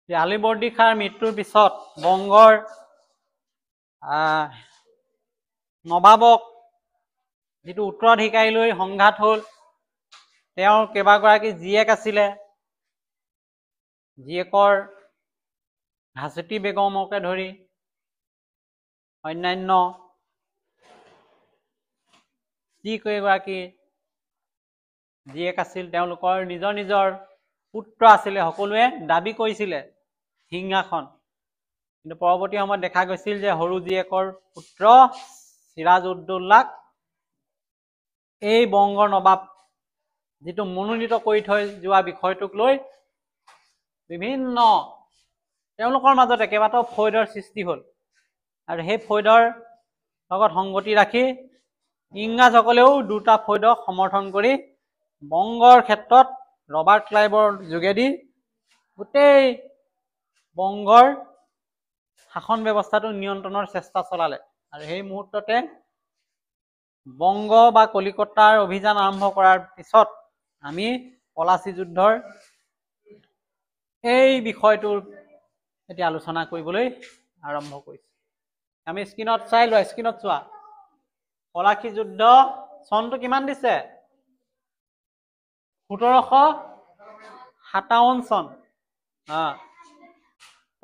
আলীবৰ্দী খাঁৰ মৃত্যুৰ পিছত বংগৰ নবাবক যিটো উত্তৰাধিকাৰীলৈ সংঘাত হ'ল, তেওঁৰ কেইবাগৰাকী জীয়েক আছিলে, জীয়েকৰ হাছতি বেগমকে ধৰি অন্যান্য যি কেইগৰাকী জীয়েক আছিল, তেওঁলোকৰ নিজৰ নিজৰ পুত্ৰ আছিলে, সকলোৱে দাবী কৰিছিলে সিংহাসন। কিন্তু পৰৱৰ্তী সময়ত দেখা গৈছিল যে সৰু জীয়েকৰ পুত্ৰ চিৰাজ উদ্দৌলাক এই বংগৰ নবাব যিটো মনোনীত কৰি থৈ যোৱা বিষয়টোক লৈ বিভিন্ন তেওঁলোকৰ মাজতে কেইবাটাও ফৈদৰ সৃষ্টি হ'ল, আৰু সেই ফৈদৰ লগত সংগতি ৰাখি ইংৰাজসকলেও দুটা ফৈদক সমৰ্থন কৰি বংগৰ ক্ষেত্ৰত ৰবাৰ্ট ক্লাইভৰ যোগেদি গোটেই বংগৰ শাসন ব্যৱস্থাটো নিয়ন্ত্ৰণৰ চেষ্টা চলালে। আৰু সেই মুহূৰ্ততে বংগ বা কলিকতাৰ অভিযান আৰম্ভ কৰাৰ পিছত আমি পলাচী যুদ্ধৰ এই বিষয়টোৰ এতিয়া আলোচনা কৰিবলৈ আৰম্ভ কৰিছোঁ। আমি স্ক্ৰীনত চাই লোৱা, স্ক্ৰীনত চোৱা। পলাচী যুদ্ধ চনটো কিমান দিছে? 1757 চন।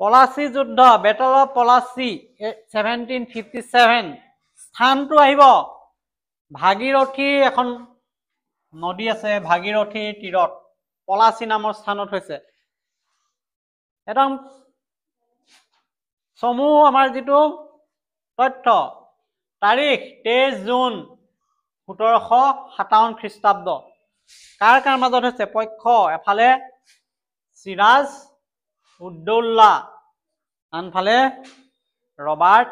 পলাচী যুদ্ধ, বেটল অফ পলাচী 1757। স্থানটো আহিব ভাগীৰথী, এখন নদী আছে, ভাগীৰথীৰ তীৰত পলাচী নামৰ স্থানত হৈছে। একদম চমু আমাৰ যিটো তথ্য, তাৰিখ 23 জুন 1757 খ্ৰীষ্টাব্দ। কাৰ কাৰ মাজত হৈছে? পক্ষ এফালে চিৰাজ উদ্দৌলা, আনফালে ৰবাৰ্ট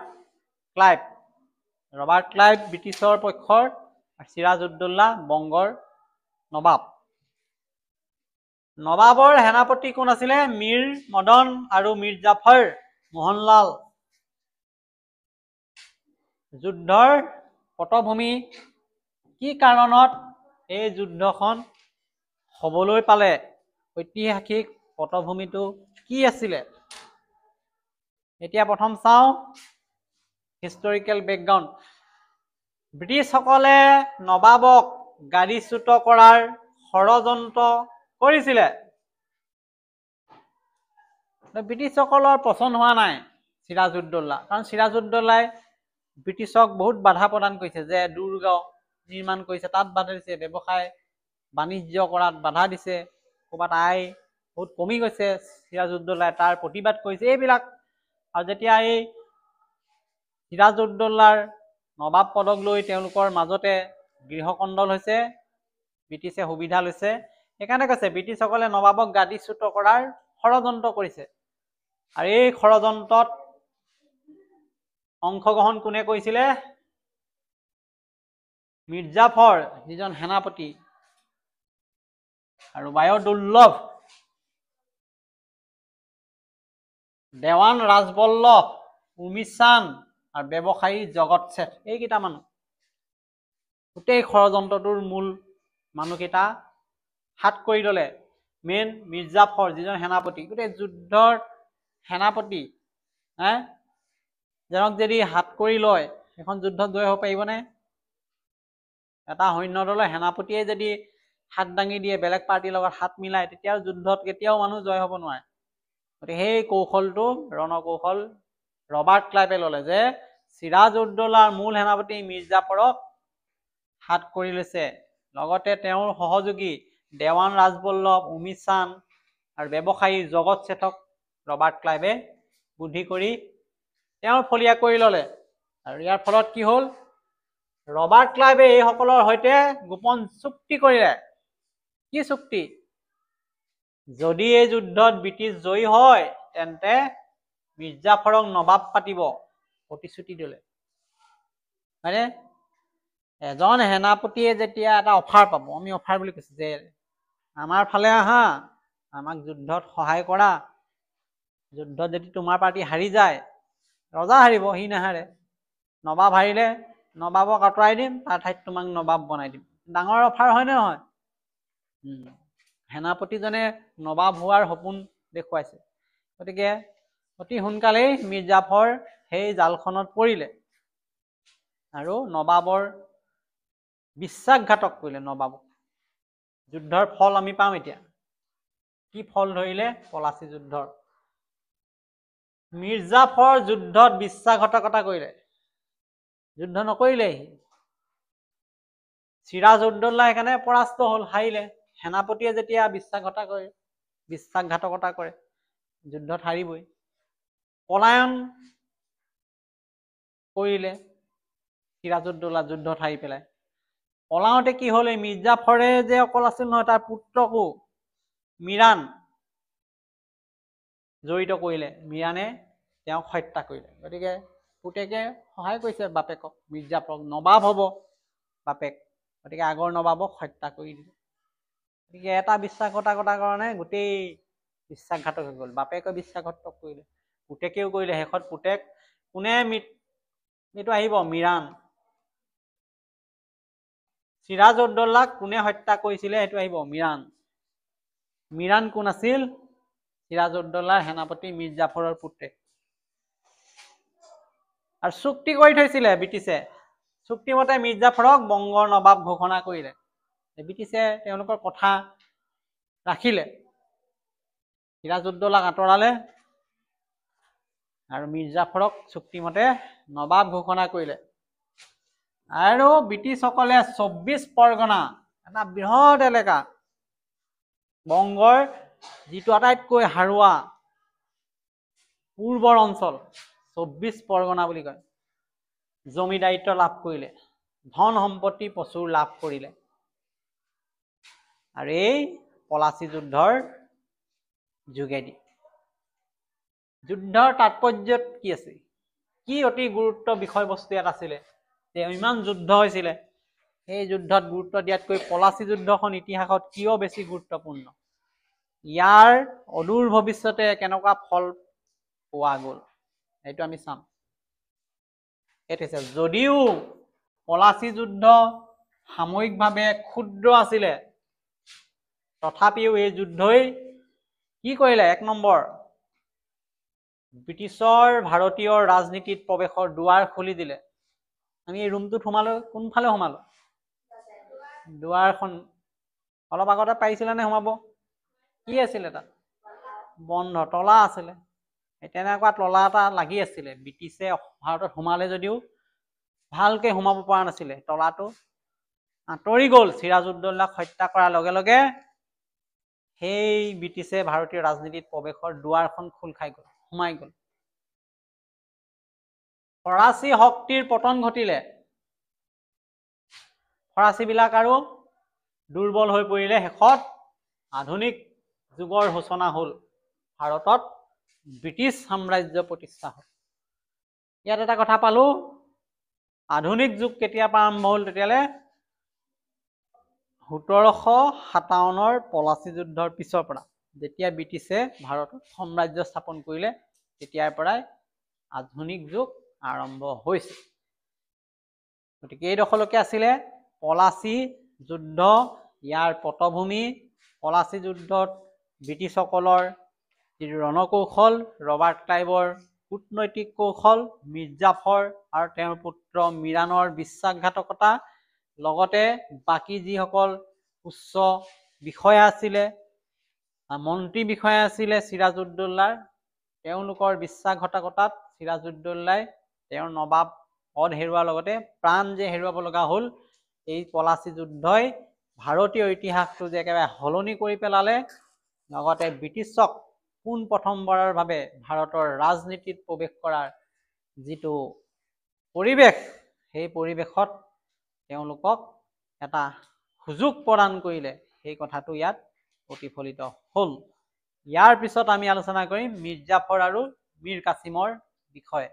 ক্লাইভ। ৰবাৰ্ট ক্লাইভ ব্ৰিটিছৰ পক্ষৰ, চিৰাজ উদ্দৌলা বংগৰ নবাব। নবাবৰ সেনাপতি কোন আছিলে? মীৰ মদন আৰু মীৰ জাফৰ মোহনলাল। যুদ্ধৰ পটভূমি কি কাৰণত এই যুদ্ধখন হ'বলৈ পালে? ঐতিহাসিক পটভূমিটো কি আছিলে? এতিয়া প্ৰথম চাওঁ হিষ্টৰিকেল বেকগ্ৰাউণ্ড। ব্ৰিটিছসকলে নবাবক গাড়ীচ্যুত কৰাৰ ষড়যন্ত্ৰ কৰিছিলে। ব্ৰিটিছসকলৰ পচন্দ হোৱা নাই চিৰাজ উদ্দৌলা, কাৰণ চিৰাজ উদ্দৌলাই ব্ৰিটিছক বহুত বাধা প্ৰদান কৰিছে, যে দুৰ্গ নিৰ্মাণ কৰিছে, তাত বাধা দিছে, ব্যৱসায় বাণিজ্য কৰাত বাধা দিছে, ক'ৰবাত আয় বহুত কমি গৈছে, চিৰাজ উদ্দৌলাই তাৰ প্ৰতিবাদ কৰিছে এইবিলাক। আৰু যেতিয়া এই চিৰাজ উদ্দৌলাৰ নবাব পদক লৈ তেওঁলোকৰ মাজতে গৃহকন্দল হৈছে, ব্ৰিটিছে সুবিধা লৈছে, সেইকাৰণে কৈছে ব্ৰিটিছসকলে নবাবক গাদীচ্যুত কৰাৰ ষড়যন্ত্ৰ কৰিছে। আৰু এই ষড়যন্ত্ৰত অংশগ্ৰহণ কোনে কৰিছিলে? মীৰ জাফৰ, যিজন সেনাপতি, আৰু বায়দুল্লভ, দেৱান ৰাজবল্লভ, উমিচান্দ আৰু ব্যৱসায়ী জগত শেঠ, এইকেইটা মানুহ। গোটেই ষড়যন্ত্ৰটোৰ মূল মানুহকেইটা হাত কৰি ল'লে। মেইন মীৰ জাফৰ, যিজন সেনাপতি, গোটেই যুদ্ধৰ সেনাপতি, জনক যদি হাত কৰি লয়, এখন যুদ্ধত জয় হ'ব পাৰিবনে? এটা সৈন্য দলৰ সেনাপতিয়ে যদি হাত দাঙি দিয়ে, বেলেগ পাৰ্টিৰ লগত হাত মিলাই, তেতিয়া যুদ্ধত কেতিয়াও মানুহ জয় হ'ব নোৱাৰে। গতিকে সেই কৌশলটো, ৰণকৌশল ৰবাৰ্ট ক্লাইভে ল'লে, যে চিৰাজ উদ্দৌলাৰ মূল সেনাপতি মীৰ জাফৰক হাত কৰি লৈছে, লগতে তেওঁৰ সহযোগী দেৱান ৰাজবল্লভ, উমিচান্দ আৰু ব্যৱসায়ী জগত শেঠক ৰবাৰ্ট ক্লাইভে বুদ্ধি কৰি তেওঁৰ ফলীয়া কৰি ল'লে। আৰু ইয়াৰ ফলত কি হ'ল? ৰবাৰ্ট ক্লাইভে এইসকলৰ সৈতে গোপন চুক্তি কৰিলে। কি চুক্তি? যদি এই যুদ্ধত ব্ৰিটিছ জয়ী হয়, তেন্তে মীৰ জাফৰক নবাব পাতিব, প্ৰতিশ্ৰুতি দিলে। হয়নে? এজন সেনাপতিয়ে যেতিয়া এটা অফাৰ পাব, আমি অফাৰ বুলি কৈছো, যে আমাৰ ফালে আহা, আমাক যুদ্ধত সহায় কৰা, যুদ্ধত যদি তোমাৰ পাৰ্টি হাৰি যায়, ৰজা হাৰিব, সি নাহাৰে, নবাব হাৰিলে নবাবক আঁতৰাই দিম, তাৰ ঠাইত তোমাক নবাব বনাই দিম। ডাঙৰ অফাৰ হয় নে নহয়? সেনাপতিজনে নবাব হোৱাৰ সপোন দেখুৱাইছে। গতিকে অতি সোনকালেই মীৰ জাফৰ সেই জালখনত পৰিলে আৰু নবাবৰ বিশ্বাসঘাতক কৰিলে নবাবক। যুদ্ধৰ ফল আমি পাম এতিয়া। কি ফল ধৰিলে? পলাচী যুদ্ধৰ। মীৰ জাফৰ যুদ্ধত বিশ্বাসঘাতকতা কৰিলে, যুদ্ধ নকৰিলে। চিৰাজউদ্দৌলা সেইকাৰণে পৰাস্ত হ'ল, হাৰিলে। সেনাপতিয়ে যেতিয়া বিশ্বাসঘাতকতা কৰে যুদ্ধত হাৰিবই। পলায়ন কৰিলে চিৰাজউদ্দৌলা যুদ্ধত হাৰি পেলাই। পলাওঁতে কি হ'ল, এই মীৰ জাফৰে যে অকল আছিল নহয়, তাৰ পুত্ৰকো মিৰাণ জড়িত কৰিলে। মিৰাণে তেওঁক হত্যা কৰিলে। গতিকে পুতেকে সহায় কৰিছে বাপেকক, মীৰ জাফৰক, নবাব হ'ব বাপেক, গতিকে আগৰ নবাবক হত্যা কৰি দিলে। গতিকে এটা বিশ্বাসঘাতকতাৰ কাৰণে গোটেই বিশ্বাসঘাতক হৈ গ'ল। বাপেকে বিশ্বাসঘাতক কৰিলে, পুতেকেও কৰিলে। শেষত পুতেক কোনে এইটো আহিব, মিৰাণ। চিৰাজউদ্দৌলাক কোনে হত্যা কৰিছিলে সেইটো আহিব, মিৰাণ। মিৰাণ কোন আছিল? চিৰাজউদ্দৌলাৰ সেনাপতি মীৰ জাফৰৰ পুত্ৰেক। আৰু চুক্তি কৰি থৈছিলে ব্ৰিটিছে, চুক্তিমতে মীৰ জাফৰক বংগৰ নবাব ঘোষণা কৰিলে। ব্ৰিটিছে তেওঁলোকৰ কথা ৰাখিলে, চিৰাজউদ্দৌলাক আঁতৰালে আৰু মীৰ জাফৰক চুক্তিমতে নবাব ঘোষণা কৰিলে। আৰু ব্ৰিটিছসকলে 24 পৰগনা, এটা বৃহৎ এলেকা, বংগৰ যিটো আটাইতকৈ হাৰুৱা পূৰ্বৰ অঞ্চল, 24 পৰগনা বুলি কয়, জমিদাৰিত্ব লাভ কৰিলে, ধন সম্পত্তি প্ৰচুৰ লাভ কৰিলে। আৰু এই পলাচী যুদ্ধৰ যোগেদি। যুদ্ধৰ তাৎপৰ্যত কি আছে? কি অতি গুৰুত্ব বিষয়বস্তু ইয়াত আছিলে যে ইমান যুদ্ধ হৈছিলে, এই যুদ্ধত গুৰুত্ব দিয়াতকৈ পলাচী যুদ্ধখন ইতিহাসত কিয় বেছি গুৰুত্বপূৰ্ণ? ইয়াৰ অদূৰ ভৱিষ্যতে কেনেকুৱা ফল পোৱা গ'ল সেইটো আমি চাম। যদিও পলাচী যুদ্ধ সাময়িকভাৱে ক্ষুদ্ৰ আছিলে, তথাপিও এই যুদ্ধই কি কৰিলে? 1 নম্বৰ, ব্ৰিটিছৰ ভাৰতীয় ৰাজনীতিত প্ৰৱেশৰ দুৱাৰ খুলি দিলে। আমি এই ৰুমটোত সোমালো, কোনফালে সোমালো? দুৱাৰখন অলপ আগতে পাৰিছিলে নে সোমাব? কি আছিলে তাত? বন্ধ, তলা আছিলে। তেনেকুৱা তলা এটা লাগি আছিলে। ব্ৰিটিছে ভাৰতত সোমালে যদিও ভালকে সোমাব পৰা নাছিলে। তলাটো আঁতৰি গ'ল। চিৰাজউদ্দৌলাক হত্যা কৰাৰ লগে লগে সেই ব্ৰিটিছে ভাৰতীয় ৰাজনীতিত প্ৰৱেশৰ দুৱাৰখন খোল খাই গ'ল, সোমাই গ'ল। ফৰাচী শক্তিৰ পতন ঘটিলে। ফৰাচীবিলাক আৰু দুৰ্বল হৈ পৰিলে। শেষত আধুনিক যুগৰ সূচনা হ'ল, ভাৰতত ব্ৰিটিছ সাম্ৰাজ্য প্ৰতিষ্ঠা হ'ল। ইয়াত এটা কথা পালো, আধুনিক যুগ কেতিয়াৰ পৰা আৰম্ভ হ'ল? তেতিয়ালে 1757ৰ পলাচী যুদ্ধৰ পিছৰ পৰা, যেতিয়া ব্ৰিটিছে ভাৰতত সাম্ৰাজ্য স্থাপন কৰিলে, তেতিয়াৰ পৰাই আধুনিক যুগ আৰম্ভ হৈছে। গতিকে এইডোখৰলৈকে আছিলে পলাচী যুদ্ধ, ইয়াৰ পটভূমি। পলাচী যুদ্ধত ব্ৰিটিছসকলৰ যিটো ৰণকৌশল, ৰবাৰ্ট ক্লাইভৰ কূটনৈতিক কৌশল, মীৰ জাফৰ আৰু তেওঁৰ পুত্ৰ মিৰাণৰ বিশ্বাসঘাতকতা, লগতে বাকী যিসকল উচ্চ বিষয়া আছিলে, মন্ত্ৰী বিষয়া আছিলে চিৰাজউদ্দৌলাৰ, তেওঁলোকৰ বিশ্বাসঘাতকতাত চিৰাজউদ্দৌলাই তেওঁৰ নবাব পদ হেৰুৱাৰ লগতে প্ৰাণ যে হেৰুৱাব লগা হ'ল, এই পলাচী যুদ্ধই ভাৰতীয় ইতিহাসটো যে একেবাৰে সলনি কৰি পেলালে, লগতে ব্ৰিটিছক পোন প্ৰথমবাৰৰ বাবে ভাৰতৰ ৰাজনীতিত প্ৰৱেশ কৰাৰ যিটো পৰিৱেশ, সেই পৰিৱেশত তেওঁলোকক এটা সুযোগ প্ৰদান কৰিলে, সেই কথাটো ইয়াত প্ৰতিফলিত হ'ল। ইয়াৰ পিছত আমি আলোচনা কৰিম মীৰ জাফৰ আৰু মীৰ কাছিমৰ বিষয়ে।